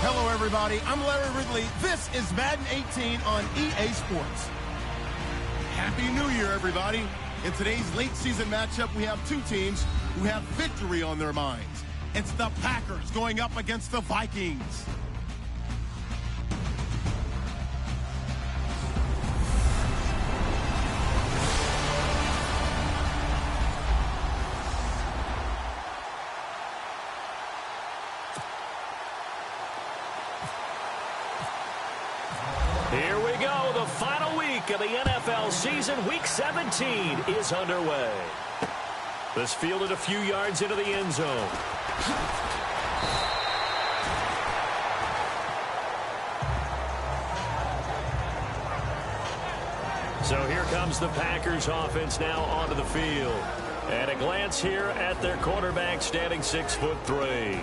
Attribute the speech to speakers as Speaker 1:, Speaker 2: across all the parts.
Speaker 1: Hello, everybody. I'm Larry Ridley. This is Madden 18 on EA Sports. Happy New Year, everybody. In today's late season matchup, we have two teams who have victory on their minds. It's the Packers going up against the Vikings.
Speaker 2: Here we go. The final week of the NFL season. Week 17 is underway. This fielded a few yards into the end zone. So here comes the Packers offense now onto the field. And a glance here at their quarterback, standing 6'3".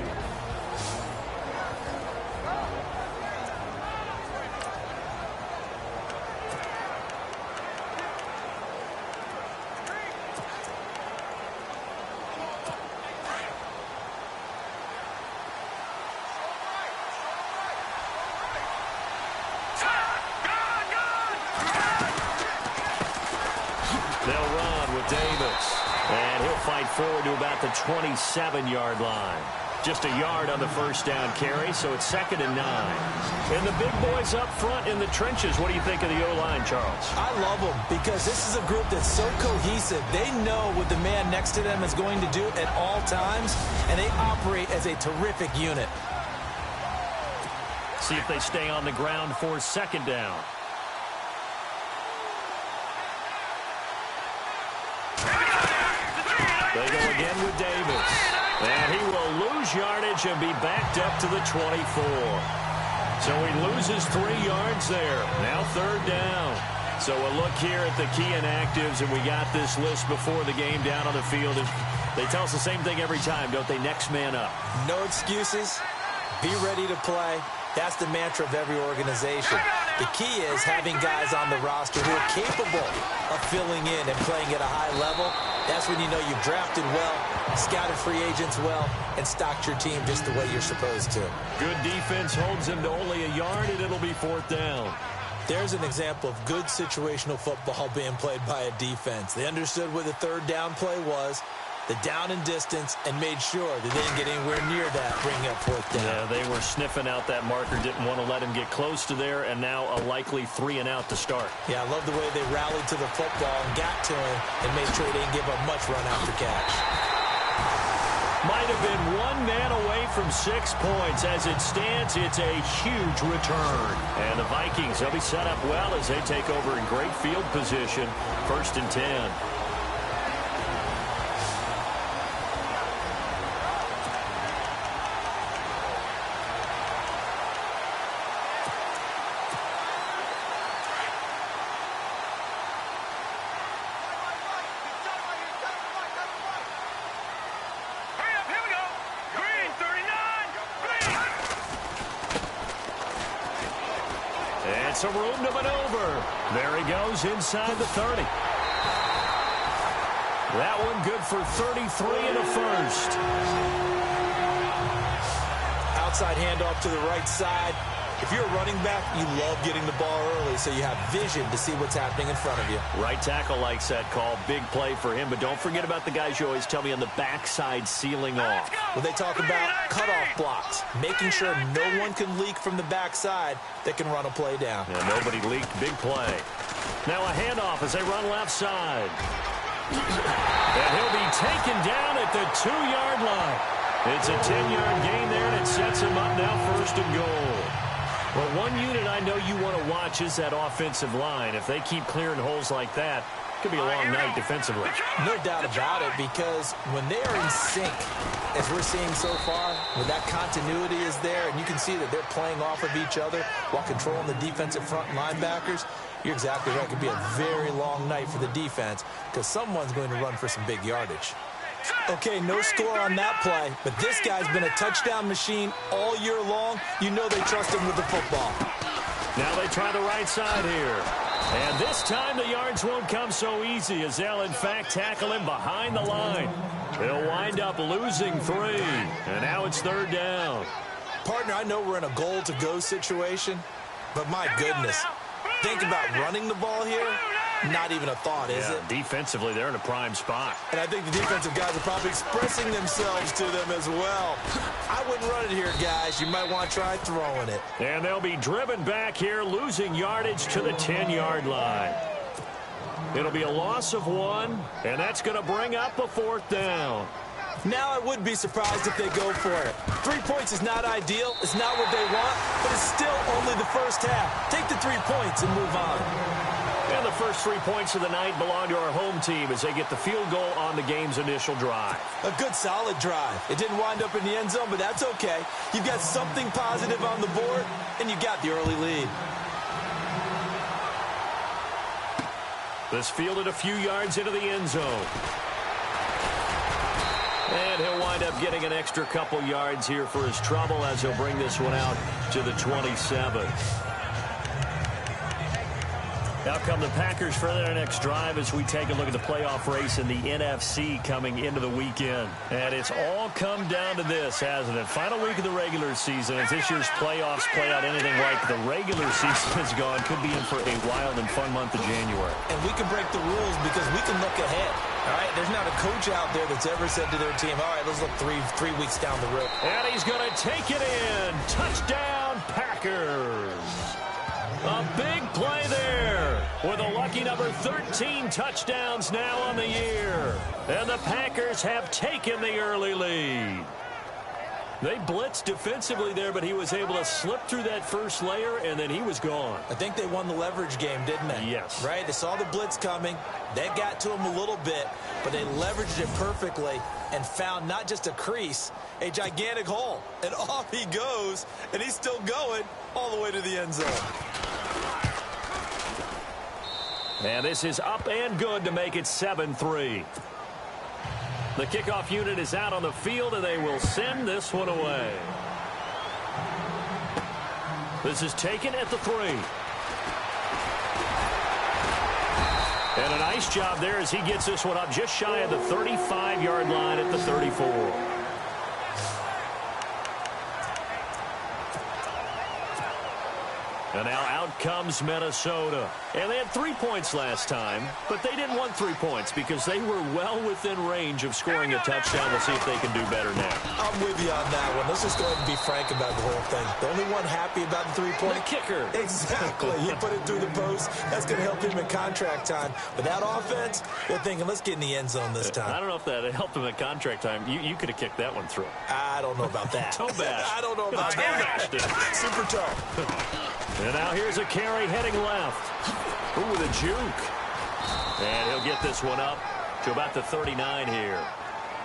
Speaker 2: They'll run with Davis. And he'll fight forward to about the 27-yard line. Just a yard on the first down carry, so it's 2nd and 9. And the big boys up front in the trenches. What do you think of the O-line, Charles?
Speaker 3: I love them because this is a group that's so cohesive. They know what the man next to them is going to do at all times, and they operate as a terrific unit.
Speaker 2: See if they stay on the ground for 2nd down. They go again with Davis. And he will lose yardage and be backed up to the 24. So he loses 3 yards there. Now 3rd down. So a look here at the key inactives, and we got this list before the game down on the field. And they tell us the same thing every time, don't they? Next man up.
Speaker 3: No excuses. Be ready to play. That's the mantra of every organization. The key is having guys on the roster who are capable of filling in and playing at a high level. That's when you know you've drafted well, scouted free agents well, and stocked your team just the way you're supposed to.
Speaker 2: Good defense holds him to only a yard, and it'll be 4th down.
Speaker 3: There's an example of good situational football being played by a defense. They understood what the 3rd down play was, the down and distance, and made sure they didn't get anywhere near that, bringing up 4th down.
Speaker 2: Yeah, they were sniffing out that marker, didn't want to let him get close to there, and now a likely 3 and out to start.
Speaker 3: Yeah, I love the way they rallied to the football and got to him and made sure they didn't give up much run after catch.
Speaker 2: Might have been one man away from 6 points. As it stands, it's a huge return. And the Vikings, they'll be set up well as they take over in great field position. 1st and 10. Some room to maneuver. There he goes inside the 30. That one good for 33 and a first.
Speaker 3: Outside handoff to the right side. If you're a running back, you love getting the ball early so you have vision to see what's happening in front of you.
Speaker 2: Right tackle likes that call. Big play for him. But don't forget about the guys you always tell me on the backside sealing off.
Speaker 3: Well, they talk about cutoff blocks, making sure no one can leak from the backside that can run a play down.
Speaker 2: Yeah, nobody leaked. Big play. Now a handoff as they run left side. And he'll be taken down at the 2-yard line. It's a 10-yard gain there, and it sets him up now 1st and goal. Well, one unit I know you want to watch is that offensive line. If they keep clearing holes like that, it could be a long night defensively.
Speaker 3: No doubt about it, because when they are in sync, as we're seeing so far, when that continuity is there, and you can see that they're playing off of each other while controlling the defensive front linebackers, you're exactly right. It could be a very long night for the defense because someone's going to run for some big yardage. Okay, no score on that play, but this guy's been a touchdown machine all year long. You know they trust him with the football.
Speaker 2: Now they try the right side here. And this time the yards won't come so easy as they'll, in fact, tackle him behind the line. They'll wind up losing 3. And now it's 3rd down.
Speaker 3: Partner, I know we're in a goal-to-go situation, but my goodness, think about running the ball here. Not even a thought, is it?
Speaker 2: Defensively, they're in a prime spot.
Speaker 3: And I think the defensive guys are probably expressing themselves to them as well. I wouldn't run it here, guys. You might want to try throwing it.
Speaker 2: And they'll be driven back here, losing yardage to the 10-yard line. It'll be a loss of 1, and that's going to bring up a 4th down.
Speaker 3: Now I would be surprised if they go for it. 3 points is not ideal. It's not what they want, but it's still only the first half. Take the 3 points and move on.
Speaker 2: And the first 3 points of the night belong to our home team as they get the field goal on the game's initial drive.
Speaker 3: A good, solid drive. It didn't wind up in the end zone, but that's okay. You've got something positive on the board, and you got the early lead.
Speaker 2: This fielded a few yards into the end zone. And he'll wind up getting an extra couple yards here for his trouble as he'll bring this one out to the 27. Now come the Packers for their next drive as we take a look at the playoff race in the NFC coming into the weekend. And it's all come down to this, hasn't it? Final week of the regular season. As this year's playoffs play out anything like the regular season has gone, could be in for a wild and fun month of January.
Speaker 3: And we can break the rules because we can look ahead. All right, there's not a coach out there that's ever said to their team, all right, let's look three weeks down the road.
Speaker 2: And he's going to take it in. Touchdown, Packers. A big play there with a lucky number 13 touchdowns now on the year. And the Packers have taken the early lead. They blitzed defensively there, but he was able to slip through that first layer, and then he was gone.
Speaker 3: I think they won the leverage game, didn't they?
Speaker 2: Yes.
Speaker 3: Right? They saw the blitz coming. That got to him a little bit, but they leveraged it perfectly and found not just a crease, a gigantic hole. And off he goes, and he's still going all the way to the end zone.
Speaker 2: And this is up and good to make it 7-3. The kickoff unit is out on the field, and they will send this one away. This is taken at the 3. And a nice job there as he gets this one up just shy of the 35-yard line at the 34. And now out comes Minnesota. And they had 3 points last time, but they didn't want 3 points because they were well within range of scoring a touchdown. We'll see if they can do better now.
Speaker 3: I'm with you on that one. Let's just go ahead and be frank about the whole thing. The only one happy about the 3-point?
Speaker 2: The kicker.
Speaker 3: Exactly. He put it through the post. That's going to help him in contract time. But that offense, they're thinking, let's get in the end zone this time.
Speaker 2: I don't know if that helped him at contract time. You could have kicked that one through.
Speaker 3: I don't know about that.
Speaker 2: Toe bash.
Speaker 3: I don't know about that. Super toe.
Speaker 2: And now here's a carry heading left. Ooh, with a juke. And he'll get this one up to about the 39 here.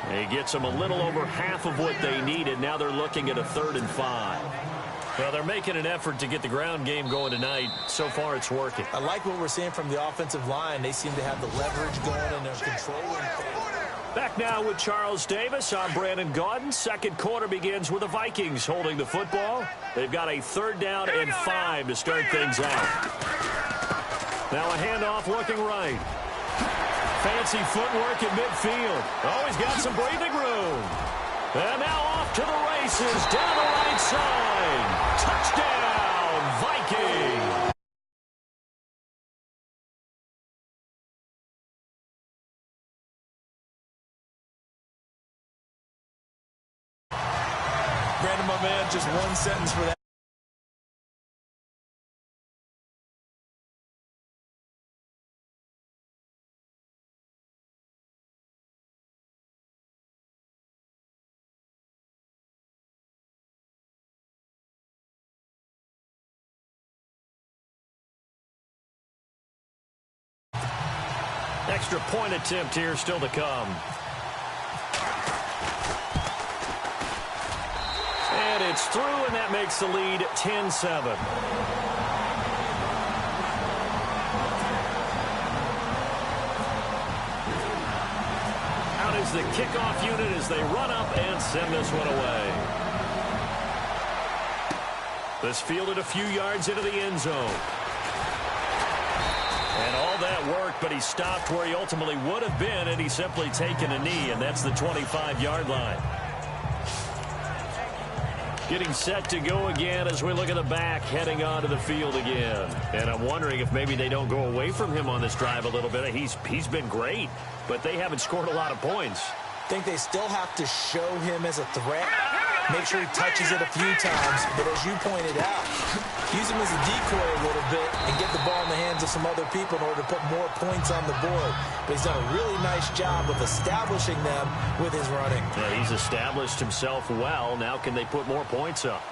Speaker 2: And he gets them a little over half of what they needed. Now they're looking at a 3rd and 5. Well, they're making an effort to get the ground game going tonight. So far, it's working.
Speaker 3: I like what we're seeing from the offensive line. They seem to have the leverage going and they're controlling things.
Speaker 2: Back now with Charles Davis. I'm Brandon Gaudin. Second quarter begins with the Vikings holding the football. They've got a 3rd down and 5 to start things out. Now a handoff looking right. Fancy footwork in midfield. Oh, he's got some breathing room. And now off to the races down the right side. Touchdown, Vikings.
Speaker 3: Brandon, my man, just one sentence for that.
Speaker 2: Extra point attempt here still to come. And it's through, and that makes the lead 10-7. Out is the kickoff unit as they run up and send this one away. This fielded a few yards into the end zone. And all that worked, but he stopped where he ultimately would have been, and he's simply taken a knee, and that's the 25-yard line. Getting set to go again as we look at the back heading onto the field again. And I'm wondering if maybe they don't go away from him on this drive a little bit. He's been great, but they haven't scored a lot of points.
Speaker 3: I think they still have to show him as a threat. Make sure he touches it a few times. But as you pointed out, use him as a decoy a little bit and get the ball in the hands of some other people in order to put more points on the board. But he's done a really nice job of establishing them with his running.
Speaker 2: Yeah, he's established himself well. Now can they put more points up?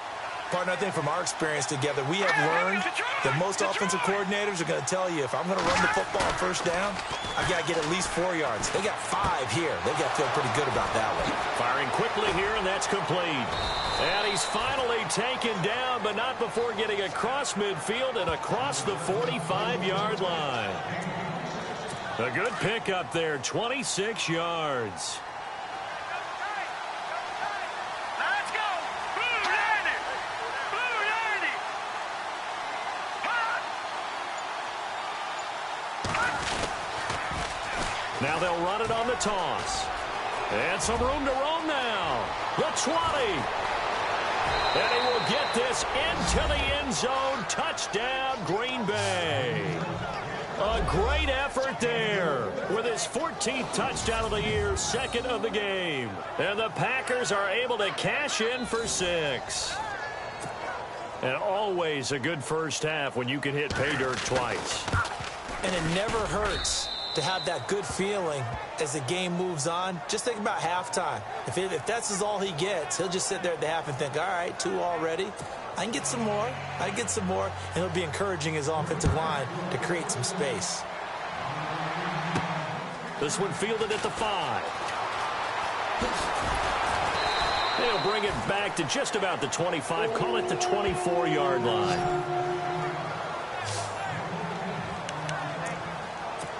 Speaker 3: Partner, I think from our experience together, we have learned that most offensive coordinators are going to tell you, if I'm going to run the football on first down, I've got to get at least 4 yards. They got 5 here. They got to feel pretty good about that one.
Speaker 2: Firing quickly here, and that's complete. And he's finally taken down, but not before getting across midfield and across the 45-yard line. A good pickup there, 26 yards. Now they'll run it on the toss. And some room to roam now. The 20. And he will get this into the end zone. Touchdown, Green Bay. A great effort there with his 14th touchdown of the year, second of the game. And the Packers are able to cash in for 6. And always a good first half when you can hit pay dirt twice.
Speaker 3: And it never hurts to have that good feeling as the game moves on. Just think about halftime. If that's all he gets, he'll just sit there at the half and think, all right, 2 already. I can get some more. I can get some more. And he'll be encouraging his offensive line to create some space.
Speaker 2: This one fielded at the 5. They'll bring it back to just about the 25. Call it the 24-yard line.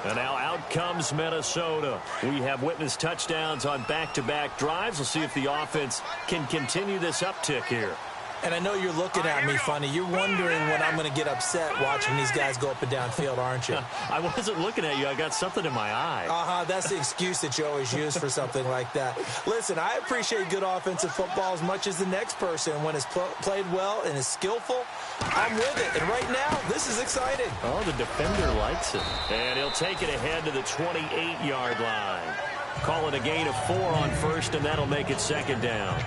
Speaker 2: And now out comes Minnesota. We have witnessed touchdowns on back-to-back drives. We'll see if the offense can continue this uptick here.
Speaker 3: And I know you're looking at me funny. You're wondering when I'm going to get upset watching these guys go up and down field, aren't you?
Speaker 2: I wasn't looking at you. I got something in my eye.
Speaker 3: That's the excuse that you always use for something like that. Listen, I appreciate good offensive football as much as the next person. When it's played well and is skillful, I'm with it. And right now, this is exciting.
Speaker 2: Oh, the defender likes it. And he'll take it ahead to the 28-yard line. Call it a gain of 4 on first, and that'll make it second down.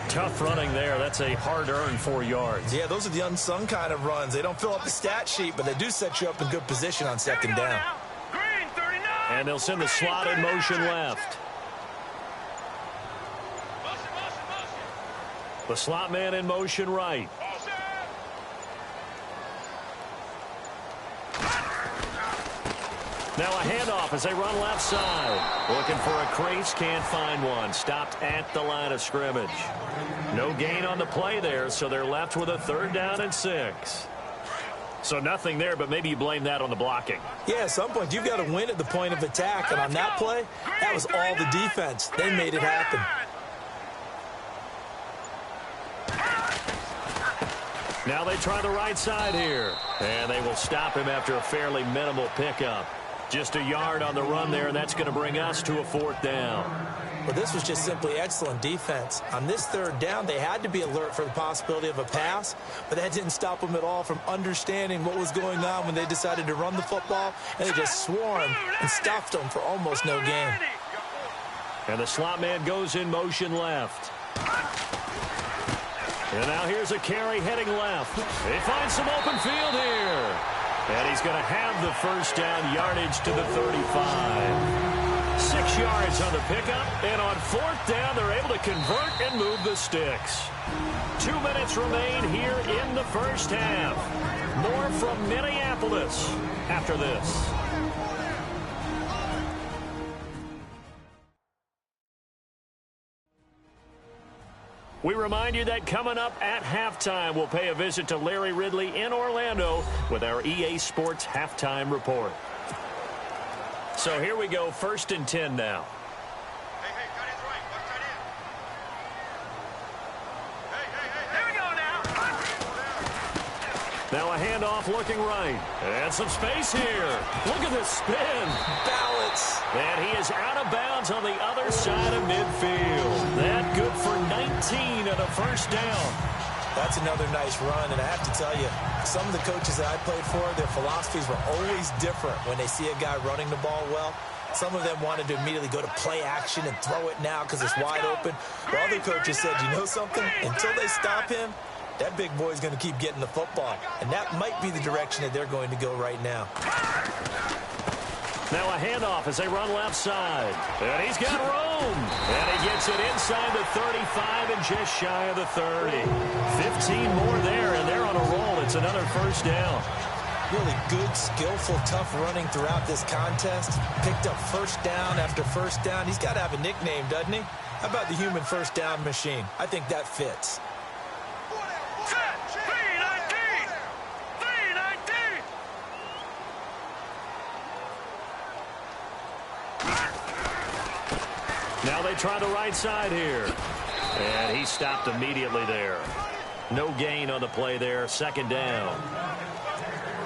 Speaker 2: Tough running there. That's a hard-earned 4 yards.
Speaker 3: Yeah, those are the unsung kind of runs. They don't fill up the stat sheet, but they do set you up in good position on second down.
Speaker 2: And they'll send the slot in motion left. The slot man in motion right. Now a handoff as they run left side. Looking for a crease, can't find one. Stopped at the line of scrimmage. No gain on the play there, so they're left with a 3rd down and 6. So nothing there, but maybe you blame that on the blocking.
Speaker 3: Yeah, at some point you've got to win at the point of attack, and on that play, that was all the defense. They made it happen.
Speaker 2: Now they try the right side here, and they will stop him after a fairly minimal pickup. Just a yard on the run there, and that's going to bring us to a 4th down.
Speaker 3: Well, this was just simply excellent defense. On this 3rd down, they had to be alert for the possibility of a pass, but that didn't stop them at all from understanding what was going on when they decided to run the football, and they just swarmed and stuffed them for almost no gain.
Speaker 2: And the slot man goes in motion left. And now here's a carry heading left. They find some open field here. And he's going to have the first down, yardage to the 35. 6 yards on the pickup, and on 4th down, they're able to convert and move the sticks. 2 minutes remain here in the first half. More from Minneapolis after this. We remind you that coming up at halftime, we'll pay a visit to Larry Ridley in Orlando with our EA Sports Halftime Report. So here we go, 1st and 10 now.
Speaker 4: Hey, cut it right. Watch that in. Hey, here we go now.
Speaker 2: Now a handoff looking right. And some space here. Look at this spin.
Speaker 3: Balance.
Speaker 2: And he is out of bounds on the other side of midfield. That good for 19 and a first down.
Speaker 3: That's another nice run, and I have to tell you, some of the coaches that I played for, their philosophies were always different when they see a guy running the ball well. Some of them wanted to immediately go to play action and throw it now because it's wide open. While other coaches said, you know something? Until they stop him, that big boy's going to keep getting the football. And that might be the direction that they're going to go right now.
Speaker 2: Now a handoff as they run left side. And he's got room. And he gets it inside the 35 and just shy of the 30. 15 more there, and they're on a roll. It's another first down.
Speaker 3: Really good, skillful, tough running throughout this contest. Picked up first down after first down. He's got to have a nickname, doesn't he? How about the human first down machine? I think that fits.
Speaker 2: Now they try the right side here. And he stopped immediately there. No gain on the play there. Second down.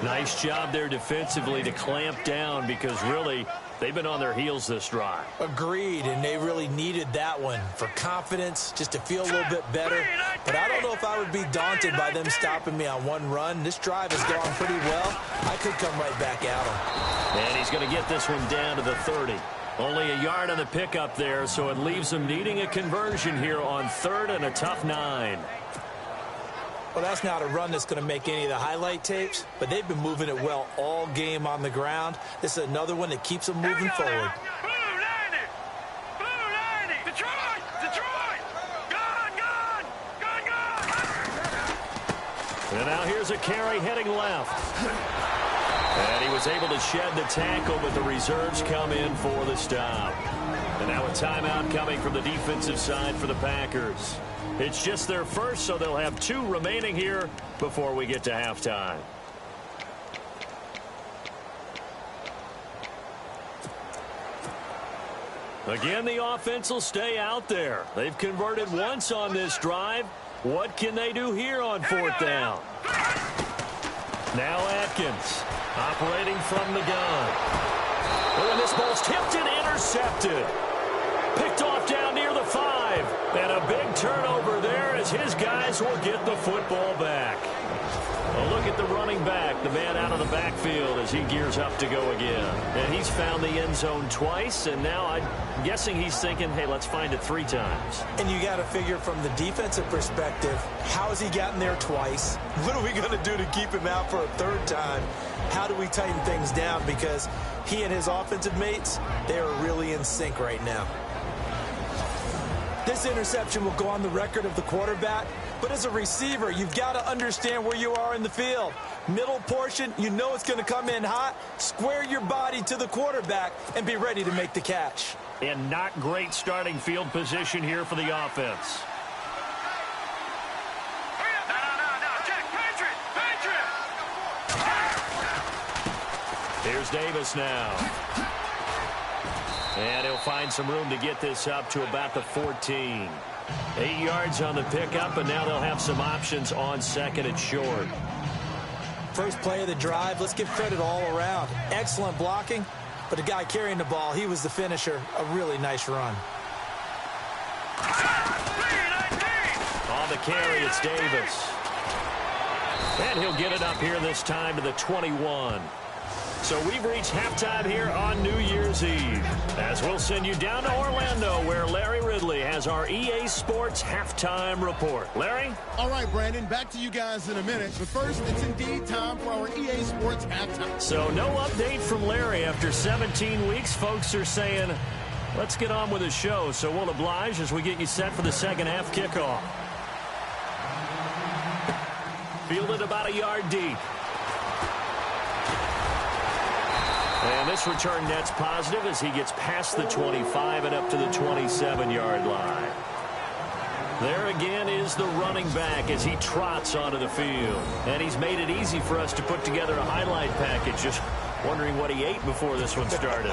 Speaker 2: Nice job there defensively to clamp down because really they've been on their heels this drive.
Speaker 3: Agreed, and they really needed that one for confidence, just to feel a little bit better. But I don't know if I would be daunted by them stopping me on one run. This drive has gone pretty well. I could come right back at them.
Speaker 2: And he's going to get this one down to the 30. Only a yard on the pickup there, so it leaves them needing a conversion here on third and a tough 9.
Speaker 3: Well, that's not a run that's going to make any of the highlight tapes, but they've been moving it well all game on the ground. This is another one that keeps them moving forward.
Speaker 2: And now here's a carry heading left. And he was able to shed the tackle, but the reserves come in for the stop. And now a timeout coming from the defensive side for the Packers. It's just their first, so they'll have 2 remaining here before we get to halftime. Again, the offense will stay out there. They've converted once on this drive. What can they do here on 4th down? Now Atkins operating from the gun. Oh, and this ball's tipped and intercepted. Picked off down near the 5. And a big turnover there as his guys will get the football back. A look at the running back, the man out of the backfield as he gears up to go again. And he's found the end zone twice, and now I'm guessing he's thinking, hey, let's find it 3 times.
Speaker 3: And you got to figure from the defensive perspective, how has he gotten there twice? What are we going to do to keep him out for a 3rd time? How do we tighten things down? Because he and his offensive mates, they are really in sync right now. This interception will go on the record of the quarterback, but as a receiver, you've got to understand where you are in the field. Middle portion, you know it's going to come in hot. Square your body to the quarterback and be ready to make the catch.
Speaker 2: And not great starting field position here for the offense. Here's Davis now. And he'll find some room to get this up to about the 14. 8 yards on the pickup, and now they'll have some options on 2nd and short.
Speaker 3: First play of the drive, let's give credit all around. Excellent blocking, but the guy carrying the ball, he was the finisher. A really nice run.
Speaker 2: On the carry, it's Davis. And he'll get it up here this time to the 21. So we've reached halftime here on New Year's Eve, as we'll send you down to Orlando, where Larry Ridley has our EA Sports halftime report. Larry?
Speaker 1: All right, Brandon, back to you guys in a minute. But first, it's indeed time for our EA Sports halftime.
Speaker 2: So no update from Larry after 17 weeks. Folks are saying, let's get on with the show. So we'll oblige as we get you set for the second half kickoff. Fielded about a yard deep. And this return net's positive as he gets past the 25 and up to the 27-yard line. There again is the running back as he trots onto the field. And he's made it easy for us to put together a highlight package. Just Wondering what he ate before this one started.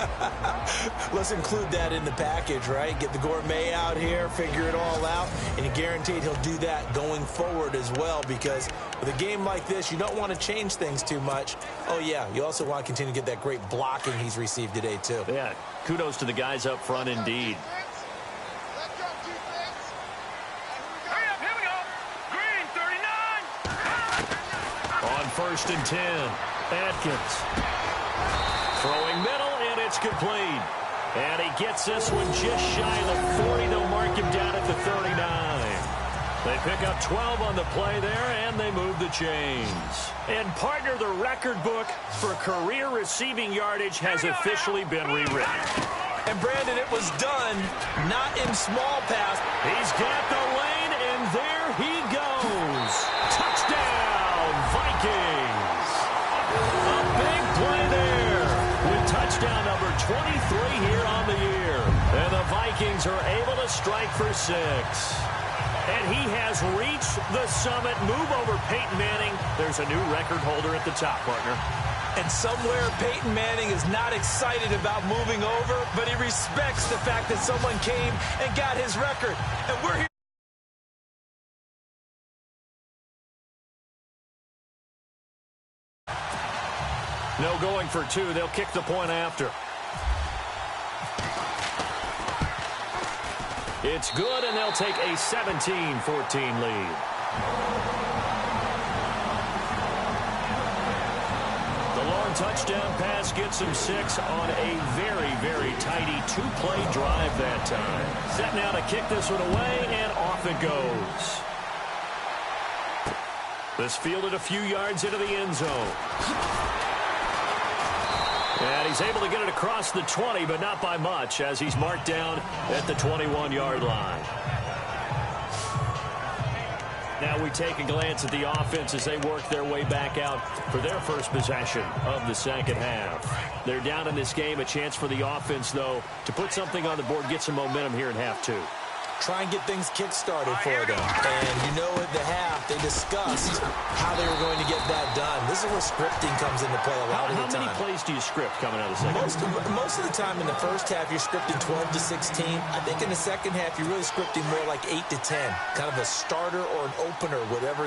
Speaker 3: Let's include that in the package, right? Get the gourmet out here, figure it all out, and you're guaranteed he'll do that going forward as well, because with a game like this, you don't want to change things too much. Oh, yeah, you also want to continue to get that great blocking he's received today, too.
Speaker 2: Yeah, kudos to the guys up front indeed. On 1st and 10, Atkins. Throwing middle, and it's complete. And he gets this one just shy of the 40. They'll mark him down at the 39. They pick up 12 on the play there, and they move the chains. And partner, the record book for career receiving yardage has officially been rewritten.
Speaker 3: And, Brandon, it was done, not in small pass.
Speaker 2: He's got the lane, and there he goes. Touchdown, Vikings. A big play there with touchdown number 23 here on the year. And the Vikings are able to strike for 6. And he has reached the summit. Move over Peyton Manning. There's a new record holder at the top, partner.
Speaker 3: And somewhere Peyton Manning is not excited about moving over, but he respects the fact that someone came and got his record. And we're here.
Speaker 2: No going for 2. They'll kick the point after. It's good, and they'll take a 17-14 lead. The long touchdown pass gets him 6 on a very, very tidy 2-play drive that time. Set now to kick this one away, and off it goes. This fielded a few yards into the end zone. And he's able to get it across the 20, but not by much, as he's marked down at the 21-yard line. Now we take a glance at the offense as they work their way back out for their first possession of the second half. They're down in this game. A chance for the offense, though, to put something on the board, get some momentum here in half 2.
Speaker 3: Try and get things kick-started for them. And you know at the half, they discussed how they were going to get that done. This is where scripting comes into play a lot of the time.
Speaker 2: How many plays do you script coming out of the second?
Speaker 3: Most of the time in the first half, you're scripting 12 to 16. I think in the second half, you're really scripting more like 8 to 10. Kind of a starter or an opener, whatever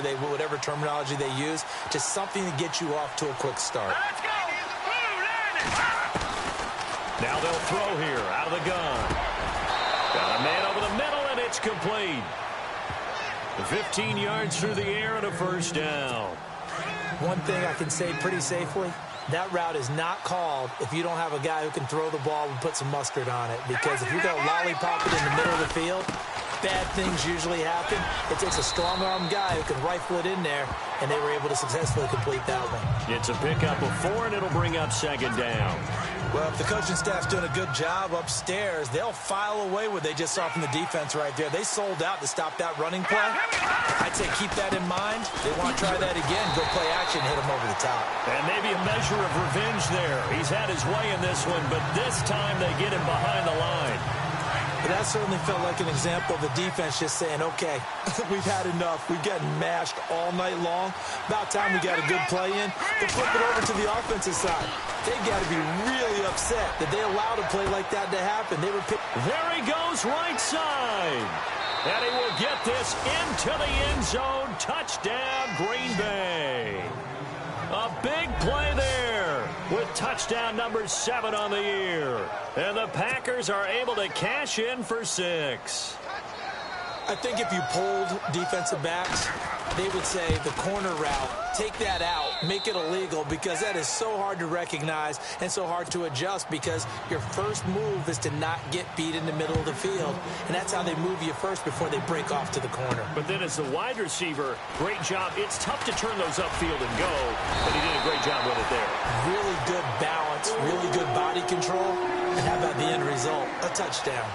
Speaker 3: terminology they use. Just something to get you off to a quick start.
Speaker 4: Let's go!
Speaker 2: Now they'll throw here out of the gun. Got a man over the middle, and it's complete. 15 yards through the air and a first down.
Speaker 3: One thing I can say pretty safely, that route is not called if you don't have a guy who can throw the ball and put some mustard on it. Because if you're going to lollipop it in the middle of the field, bad things usually happen. It takes a strong-arm guy who can rifle it in there, and they were able to successfully complete that one.
Speaker 2: It's a pickup of 4, and it'll bring up second down.
Speaker 3: Well, if the coaching staff's doing a good job upstairs, they'll file away what they just saw from the defense right there. They sold out to stop that running play. I'd say keep that in mind. They want to try that again. Go play action, hit them over the top.
Speaker 2: And maybe a measure of revenge there. He's had his way in this one, but this time they get him behind the line.
Speaker 3: But that certainly felt like an example of the defense just saying, okay, we've had enough. We've gotten mashed all night long. About time we got a good play in. They flip it over to the offensive side. They've got to be really upset that they allowed a play like that to happen. They were
Speaker 2: there he goes, right side. And he will get this into the end zone. Touchdown, Green Bay. A big play there with touchdown number 7 on the year. And the Packers are able to cash in for 6.
Speaker 3: I think if you polled defensive backs, they would say the corner route, take that out, make it illegal, because that is so hard to recognize and so hard to adjust, because your first move is to not get beat in the middle of the field, and that's how they move you first before they break off to the corner.
Speaker 2: But then as the wide receiver, great job. It's tough to turn those upfield and go, but he did a great job with it there.
Speaker 3: Really good balance, really good body control, and how about the end result? A touchdown.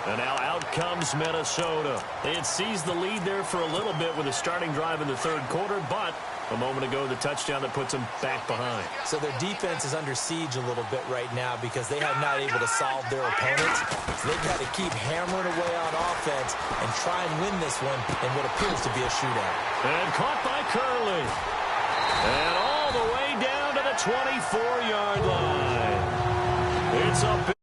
Speaker 2: And now out comes Minnesota. They had seized the lead there for a little bit with a starting drive in the third quarter, but a moment ago, the touchdown that puts them back behind.
Speaker 3: So their defense is under siege a little bit right now because they have not able to solve their opponents. So they've got to keep hammering away on offense and try and win this one in what appears to be a shootout.
Speaker 2: And caught by Curley. And all the way 24-yard line. It's a big...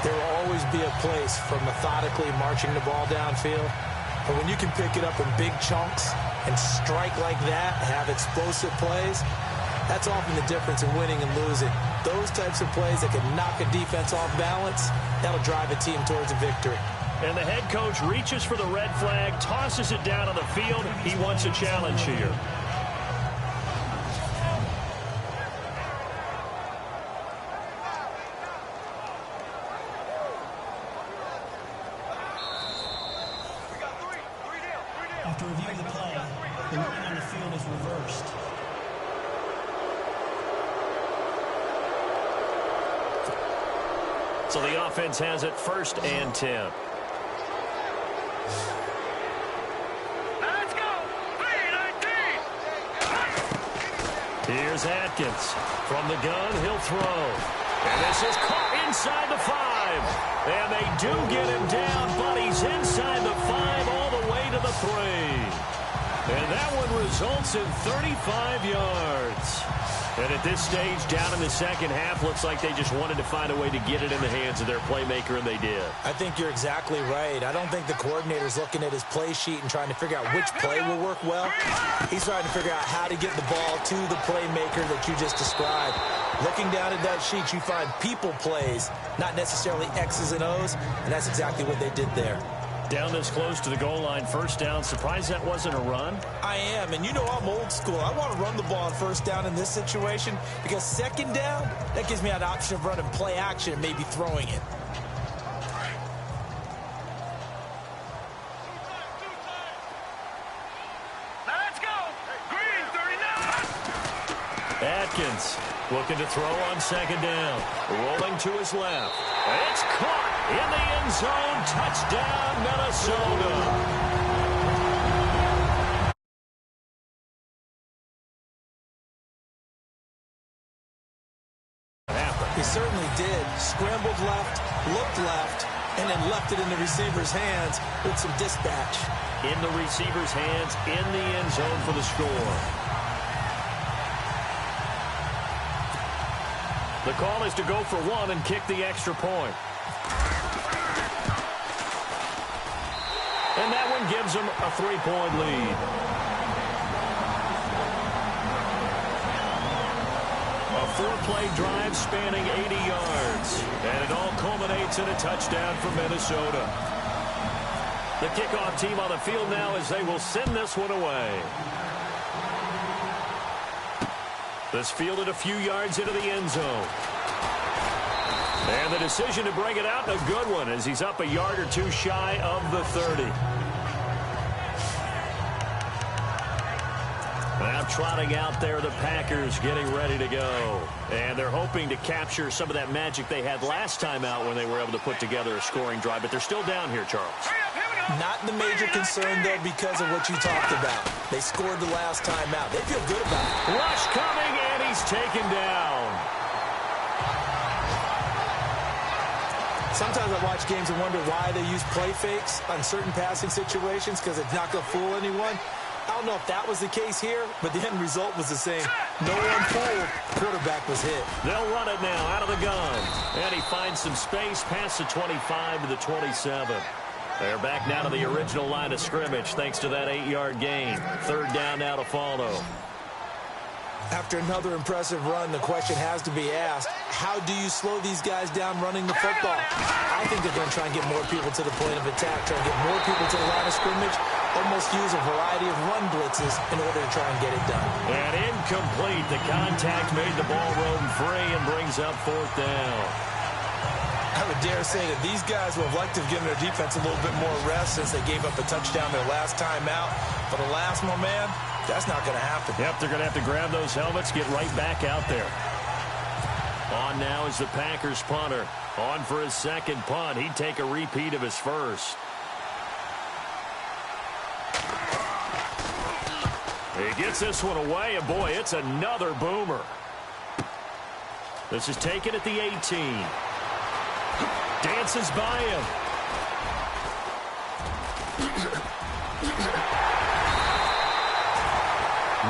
Speaker 3: There will always be a place for methodically marching the ball downfield. But when you can pick it up in big chunks and strike like that, have explosive plays, that's often the difference in winning and losing. Those types of plays that can knock a defense off balance, that'll drive a team towards a victory.
Speaker 2: And the head coach reaches for the red flag, tosses it down on the field. He wants a challenge here.
Speaker 5: After reviewing the play, the ruling on the field is reversed.
Speaker 2: So the offense has it 1st and 10.
Speaker 4: Let's go! 3-19!
Speaker 2: Here's Atkins. From the gun, he'll throw. And this is caught inside the 5. And they do get him down, but he's inside the 5 all the way to the 3. And that one results in 35 yards. And at this stage, down in the second half, looks like they just wanted to find a way to get it in the hands of their playmaker, and they did.
Speaker 3: I think you're exactly right. I don't think the coordinator's looking at his play sheet and trying to figure out which play will work well. He's trying to figure out how to get the ball to the playmaker that you just described. Looking down at that sheet, you find people plays, not necessarily X's and O's, and that's exactly what they did there.
Speaker 2: Down this close to the goal line, 1st down. Surprised that wasn't a run?
Speaker 3: I am, and you know I'm old school. I want to run the ball on 1st down in this situation because 2nd down, that gives me an option of running play action and maybe throwing it.
Speaker 4: Let's go! Green, 39!
Speaker 2: Atkins looking to throw on 2nd down. Rolling to his left. It's caught in the end zone. Touchdown, Minnesota.
Speaker 3: He certainly did. Scrambled left, looked left, and then left it in the receiver's hands with some dispatch.
Speaker 2: In the receiver's hands, in the end zone for the score. The call is to go for 1 and kick the extra point. And that one gives them a 3-point lead. A 4-play drive spanning 80 yards. And it all culminates in a touchdown for Minnesota. The kickoff team on the field now as they will send this one away. This fielded a few yards into the end zone. And the decision to bring it out, a good one, as he's up a yard or two shy of the 30. Now trotting out there, the Packers getting ready to go. And they're hoping to capture some of that magic they had last time out when they were able to put together a scoring drive. But they're still down here, Charles.
Speaker 3: Not the major concern, though, because of what you talked about. They scored the last time out. They feel good about it.
Speaker 2: Rush coming, and he's taken down.
Speaker 3: Sometimes I watch games and wonder why they use play fakes on certain passing situations because it's not going to fool anyone. I don't know if that was the case here, but the end result was the same. No one fooled. Quarterback was hit.
Speaker 2: They'll run it now out of the gun. And he finds some space past the 25 to the 27. They're back now to the original line of scrimmage thanks to that 8-yard gain. 3rd down now to follow.
Speaker 3: After another impressive run, the question has to be asked, how do you slow these guys down running the football? I think they're going to try and get more people to the point of attack, try and get more people to the line of scrimmage, almost use a variety of run blitzes in order to try and get it done.
Speaker 2: And incomplete. The contact made the ball roam free and brings up 4th down.
Speaker 3: I would dare say that these guys would have liked to have given their defense a little bit more rest since they gave up a touchdown their last time out. But alas, my man, that's not going to happen.
Speaker 2: Yep, they're going to have to grab those helmets, get right back out there. On now is the Packers punter. On for his 2nd punt. He'd take a repeat of his 1st. He gets this one away, and boy, it's another boomer. This is taken at the 18. Dances by him.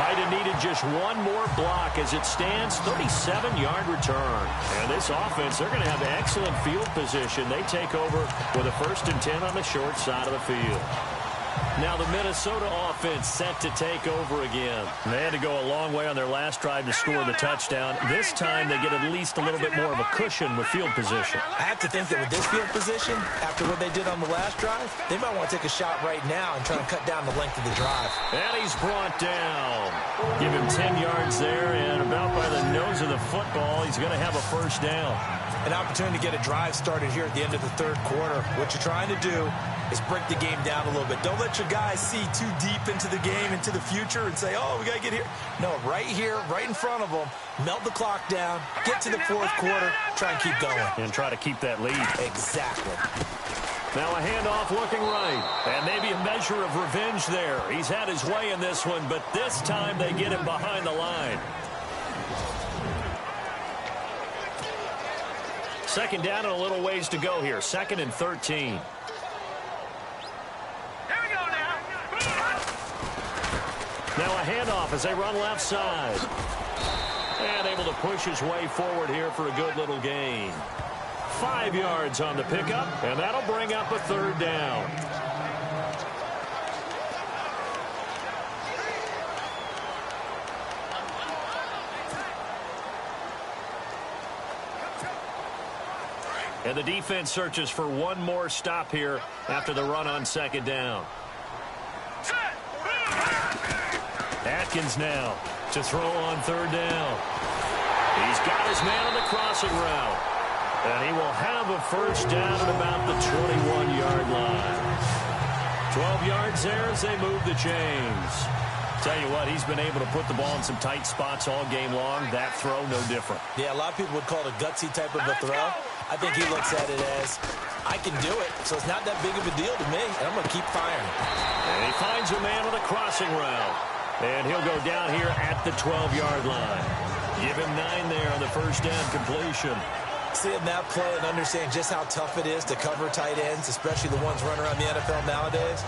Speaker 2: Might have needed just one more block. As it stands, 37-yard return. And this offense, they're going to have excellent field position. They take over with a 1st and 10 on the short side of the field. Now the Minnesota offense set to take over again. They had to go a long way on their last drive to score the touchdown. This time they get at least a little bit more of a cushion with field position.
Speaker 3: I have to think that with this field position, after what they did on the last drive, they might want to take a shot right now and try and cut down the length of the drive.
Speaker 2: And he's brought down. Give him 10 yards there, and about by the nose of the football, he's going to have a 1st down.
Speaker 3: An opportunity to get a drive started here at the end of the 3rd quarter. What you're trying to do is break the game down a little bit. Don't let your guys see too deep into the game, into the future, and say, oh, we got to get here. No, right here, right in front of them, melt the clock down, get to the 4th quarter, try and keep going.
Speaker 2: And try to keep that lead.
Speaker 3: Exactly.
Speaker 2: Now a handoff looking right. And maybe a measure of revenge there. He's had his way in this one, but this time they get him behind the line. 2nd down and a little ways to go here. 2nd and 13. Now a handoff as they run left side. And able to push his way forward here for a good little gain. 5 yards on the pickup, and that'll bring up a 3rd down. And the defense searches for one more stop here after the run on 2nd down. Atkins now to throw on 3rd down. He's got his man on the crossing route. And he will have a 1st down at about the 21-yard line. 12 yards there as they move the chains. Tell you what, he's been able to put the ball in some tight spots all game long. That throw, no different.
Speaker 3: Yeah, a lot of people would call it a gutsy type of a throw. I think he looks at it as, I can do it, so it's not that big of a deal to me, and I'm going to keep firing.
Speaker 2: And he finds a man on the crossing route. And he'll go down here at the 12-yard line. Give him 9 there on the 1st down completion.
Speaker 3: Seeing that play and understanding just how tough it is to cover tight ends, especially the ones running around the NFL nowadays,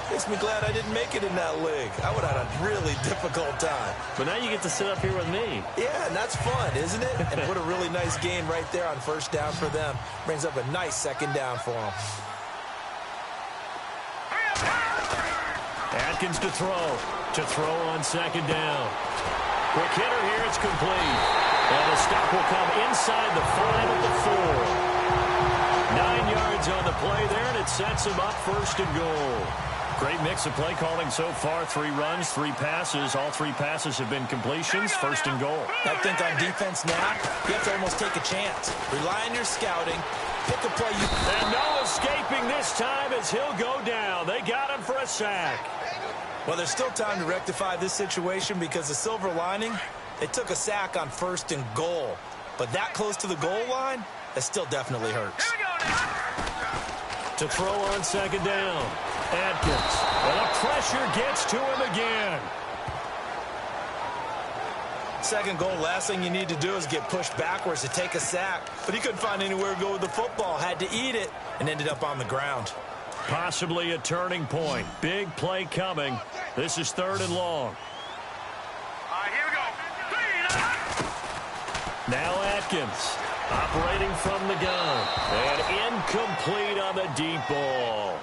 Speaker 3: makes me glad I didn't make it in that league. I would have had a really difficult time.
Speaker 2: But now you get to sit up here with me.
Speaker 3: Yeah, and that's fun, isn't it? And what a really nice game right there on 1st down for them. Brings up a nice 2nd down for them.
Speaker 2: Atkins to throw on 2nd down. Quick hitter here, it's complete. And the stop will come inside the 5 at the 4. 9 yards on the play there, and it sets him up 1st and goal. Great mix of play calling so far. 3 runs, 3 passes. All 3 passes have been completions. 1st and goal.
Speaker 3: I think on defense now, you have to almost take a chance. Rely on your scouting. Pick a play.
Speaker 2: And no escaping this time as he'll go down. They got him for a sack.
Speaker 3: Well, there's still time to rectify this situation because the silver lining, they took a sack on 1st and goal. But that close to the goal line, that still definitely hurts.
Speaker 2: To throw on 2nd down. Atkins. And the pressure gets to him again.
Speaker 3: 2nd goal, last thing you need to do is get pushed backwards to take a sack. But he couldn't find anywhere to go with the football. Had to eat it and ended up on the ground.
Speaker 2: Possibly a turning point. Big play coming. This is 3rd and long.
Speaker 4: All right, here we go.
Speaker 2: Now Atkins operating from the gun. And incomplete on the deep ball.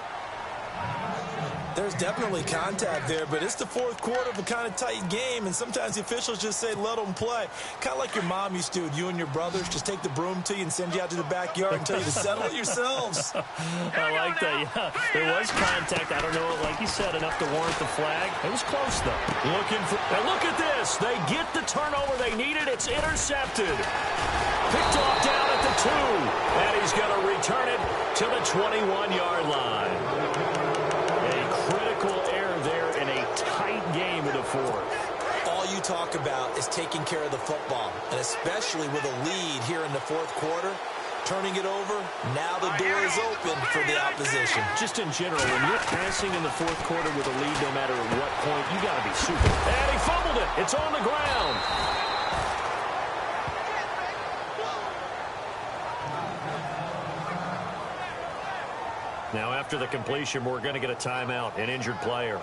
Speaker 3: There's definitely contact there, but it's the 4th quarter of a kind of tight game, and sometimes the officials just say, let them play. Kind of like your mom used to, you and your brothers, just take the broom to you and send you out to the backyard and tell you to settle it yourselves.
Speaker 2: I like that, yeah. There was contact. I don't know, like you said, enough to warrant the flag. It was close, though. And look at this. They get the turnover they needed. It's intercepted. Picked off down at the 2. And he's going to return it to the 21-yard line. Critical error there in a tight game in the 4th.
Speaker 3: All you talk about is taking care of the football, and especially with a lead here in the 4th quarter, turning it over, now the door is open for the opposition.
Speaker 2: Just in general, when you're passing in the 4th quarter with a lead, no matter at what point, you got to be super. And he fumbled it. It's on the ground. Now, after the completion, we're going to get a timeout, an injured player.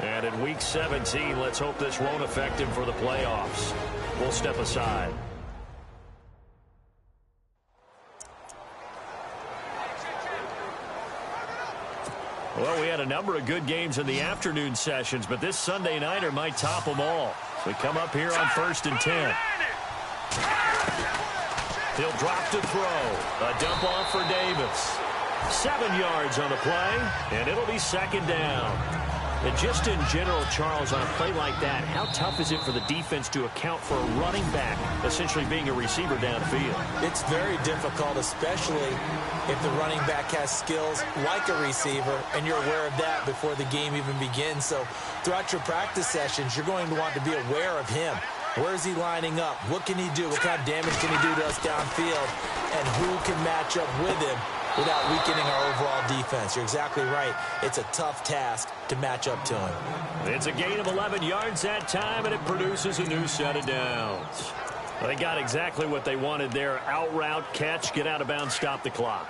Speaker 2: And in Week 17, let's hope this won't affect him for the playoffs. We'll step aside. Well, we had a number of good games in the afternoon sessions, but this Sunday nighter might top them all. We come up here on 1st and 10. He'll drop to throw. A dump off for Davis. 7 yards on the play, and it'll be 2nd down. And just in general, Charles, on a play like that, how tough is it for the defense to account for a running back essentially being a receiver downfield?
Speaker 3: It's very difficult, especially if the running back has skills like a receiver, and you're aware of that before the game even begins. So throughout your practice sessions, you're going to want to be aware of him. Where is he lining up? What can he do? What kind of damage can he do to us downfield? And who can match up with him without weakening our overall defense? You're exactly right. It's a tough task to match up to him.
Speaker 2: It's a gain of 11 yards that time, and it produces a new set of downs. They got exactly what they wanted there. Out route, catch, get out of bounds, stop the clock.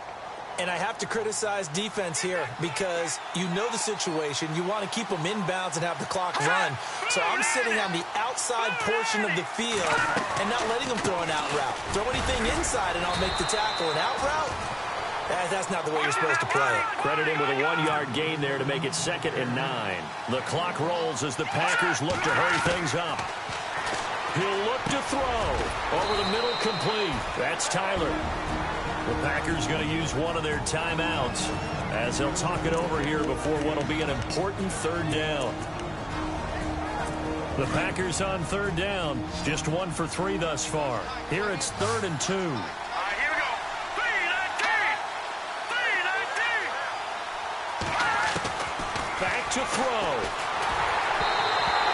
Speaker 3: And I have to criticize defense here because you know the situation. You want to keep them inbounds and have the clock run. So I'm sitting on the outside portion of the field and not letting them throw an out route. Throw anything inside and I'll make the tackle. An out route? That's not the way you're supposed to play it.
Speaker 2: Credit him with a 1-yard gain there to make it 2nd and 9. The clock rolls as the Packers look to hurry things up. He'll look to throw. Over the middle, complete. That's Tyler. The Packers going to use one of their timeouts as they'll talk it over here before what will be an important 3rd down. The Packers on 3rd down, just 1 for 3 thus far. Here it's 3rd and 2.
Speaker 4: Here we go. 3-19.
Speaker 2: Back to throw.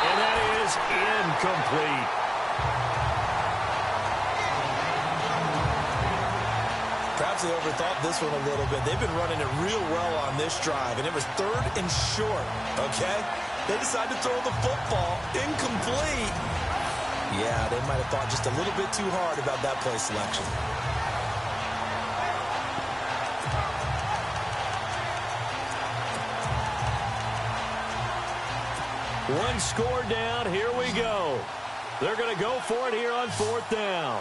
Speaker 2: And that is incomplete.
Speaker 3: Perhaps they overthought this one a little bit. They've been running it real well on this drive, and it was 3rd and short, okay? They decided to throw the football incomplete. Yeah, they might have thought just a little bit too hard about that play selection.
Speaker 2: One score down. Here we go. They're going to go for it here on 4th down.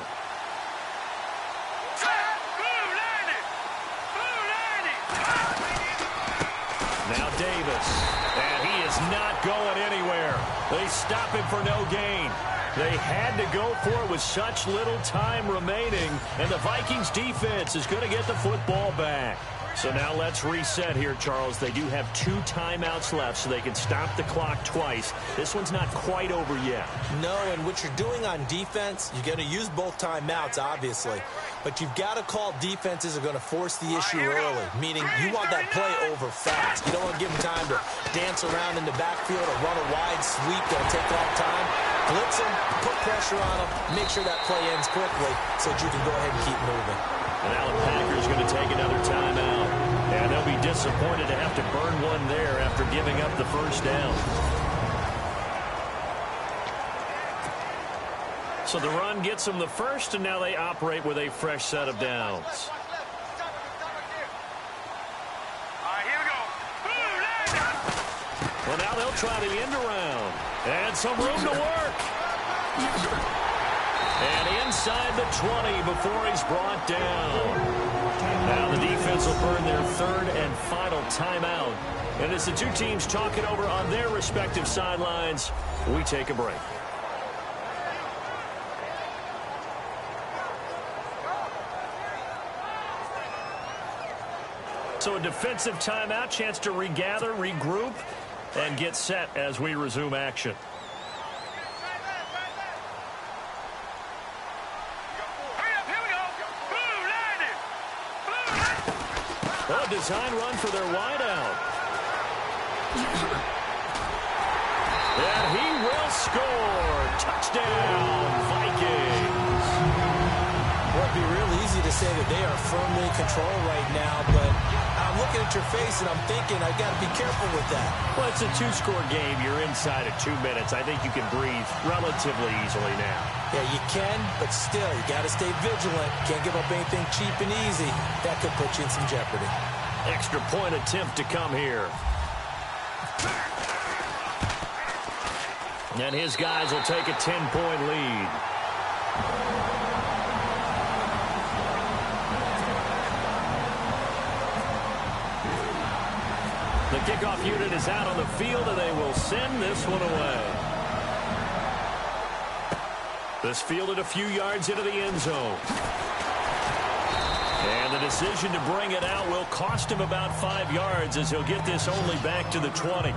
Speaker 2: Now Davis, and he is not going anywhere. They stop him for no gain. They had to go for it with such little time remaining, and the Vikings defense is going to get the football back. So now let's reset here, Charles. They do have 2 timeouts left, so they can stop the clock twice. This one's not quite over yet.
Speaker 3: No, and what you're doing on defense, you're going to use both timeouts, obviously. But you've got to call defenses are going to force the issue early, meaning you want that play over fast. You don't want to give them time to dance around in the backfield or run a wide sweep that'll take off time. Blitz them, put pressure on them, make sure that play ends quickly so that you can go ahead and keep moving.
Speaker 2: And now the Packers going to take another timeout. And they'll be disappointed to have to burn one there after giving up the 1st down. So the run gets them the 1st, and now they operate with a fresh set of downs.
Speaker 4: Here we go.
Speaker 2: Well, now they'll try the end around. And some room to work. And inside the 20 before he's brought down. Now the defense will burn their 3rd and final timeout. And as the 2 teams talk it over on their respective sidelines, we take a break. So a defensive timeout, chance to regather, regroup, and get set as we resume action. A design run for their wideout. And he will score. Touchdown, Vikings.
Speaker 3: Well, it'd be real easy to say that they are firmly in control right now, but I'm looking at your face and I'm thinking I've got to be careful with that.
Speaker 2: Well, it's a 2-score game. You're inside of 2 minutes. I think you can breathe relatively easily now.
Speaker 3: Yeah, you can, but still, you got to stay vigilant. Can't give up anything cheap and easy. That could put you in some jeopardy.
Speaker 2: Extra point attempt to come here. And his guys will take a 10-point lead. The kickoff unit is out on the field, and they will send this one away. This fielded a few yards into the end zone. And the decision to bring it out will cost him about 5 yards as he'll get this only back to the 20.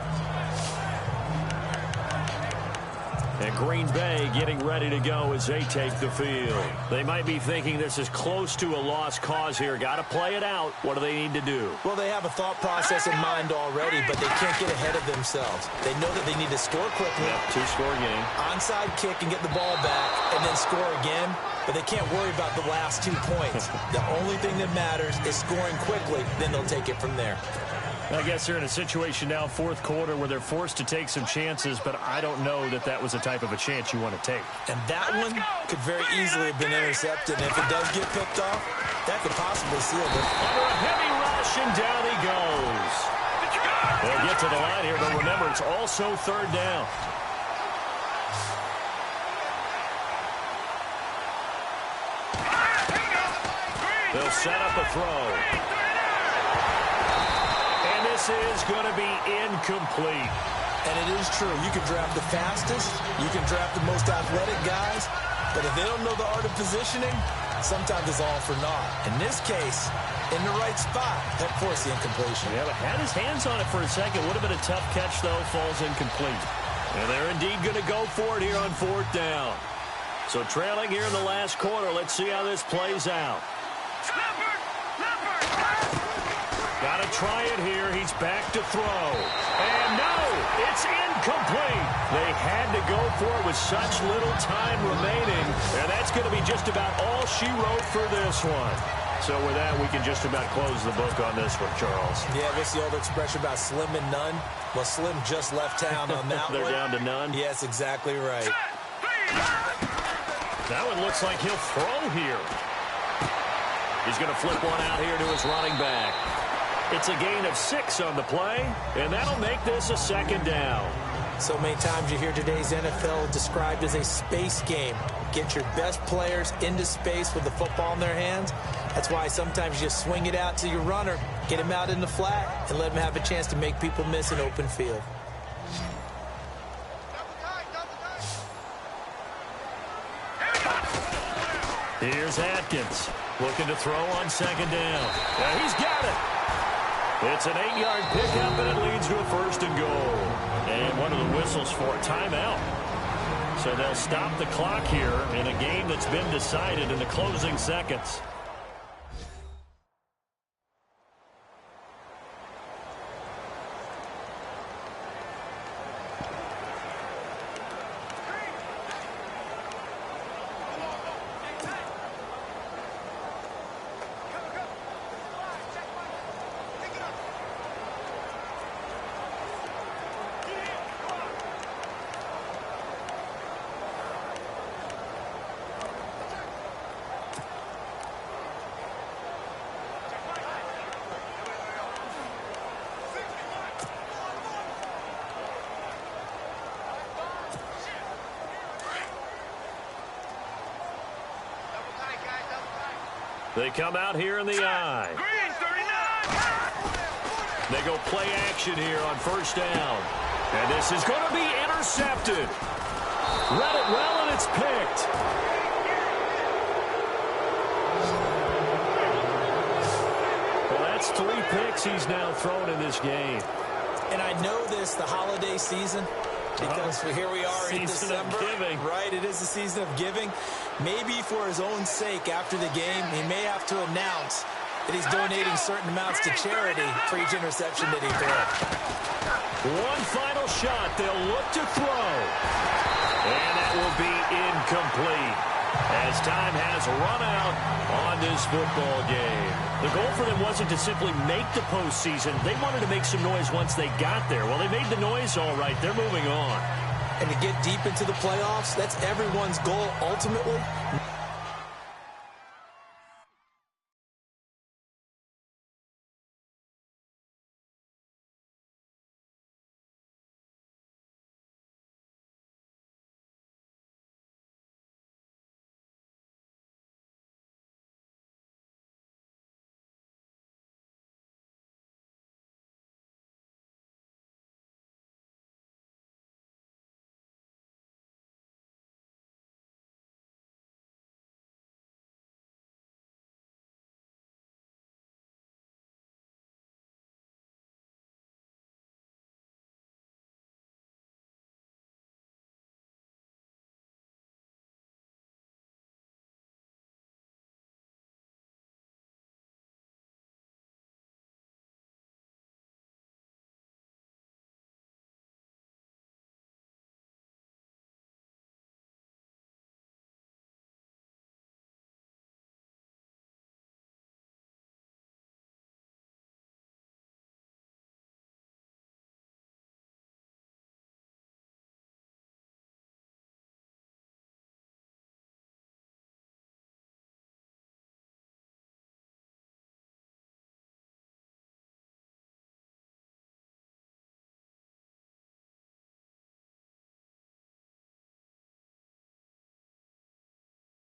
Speaker 2: And Green Bay getting ready to go as they take the field. They might be thinking this is close to a lost cause here. Got to play it out. What do they need to do?
Speaker 3: Well, they have a thought process in mind already, but they can't get ahead of themselves. They know that they need to score quickly.
Speaker 2: Yep, two-score game.
Speaker 3: Onside kick and get the ball back and then score again. But they can't worry about the last 2 points. The only thing that matters is scoring quickly. Then they'll take it from there.
Speaker 2: I guess they're in a situation now, fourth quarter, where they're forced to take some chances, but I don't know that that was the type of a chance you want to take.
Speaker 3: And that one could very easily have been intercepted. And if it does get picked off, that could possibly seal it.
Speaker 2: Under a heavy rush, and down he goes. They'll get to the line here, but remember, it's also third down. They'll set up a throw. And this is going to be incomplete.
Speaker 3: And it is true. You can draft the fastest. You can draft the most athletic guys. But if they don't know the art of positioning, sometimes it's all for naught. In this case, in the right spot, that forced the incompletion.
Speaker 2: Yeah, but had his hands on it for a second. Would have been a tough catch, though. Falls incomplete. And they're indeed going to go for it here on fourth down. So trailing here in the last quarter. Let's see how this plays out. Got to try it here. He's back to throw. And no, it's incomplete. They had to go for it with such little time remaining. And that's going to be just about all she wrote for this one. So with that, we can just about close the book on this one, Charles.
Speaker 3: Yeah, what's the old expression about slim and none? Well, Slim just left town on that
Speaker 2: They're
Speaker 3: one.
Speaker 2: down to none?
Speaker 3: Yes, exactly right.
Speaker 2: That one looks like he'll throw here. He's going to flip one out here to his running back. It's a gain of 6 on the play, and that'll make this a second down.
Speaker 3: So many times you hear today's NFL described as a space game. Get your best players into space with the football in their hands. That's why sometimes you swing it out to your runner, get him out in the flat, and let him have a chance to make people miss an open field.
Speaker 2: Here's Atkins, looking to throw on second down. Yeah, he's got it. It's an 8-yard pickup, and it leads to a first and goal. And one of the whistles for a timeout. So they'll stop the clock here in a game that's been decided in the closing seconds. They come out here in the I. They go play action here on first down. And this is going to be intercepted. Read it well, and it's picked. Well, that's 3 picks he's now thrown in this game.
Speaker 3: And I know this, the holiday season, because here we are in December.
Speaker 2: Of giving.
Speaker 3: Right, it is the season of giving. Maybe for his own sake after the game, he may have to announce that he's donating certain amounts to charity for each interception that he throws.
Speaker 2: One final shot. They'll look to throw. And that will be incomplete as time has run out on this football game. The goal for them wasn't to simply make the postseason. They wanted to make some noise once they got there. Well, they made the noise all right. They're moving on.
Speaker 3: And to get deep into the playoffs, that's everyone's goal ultimately.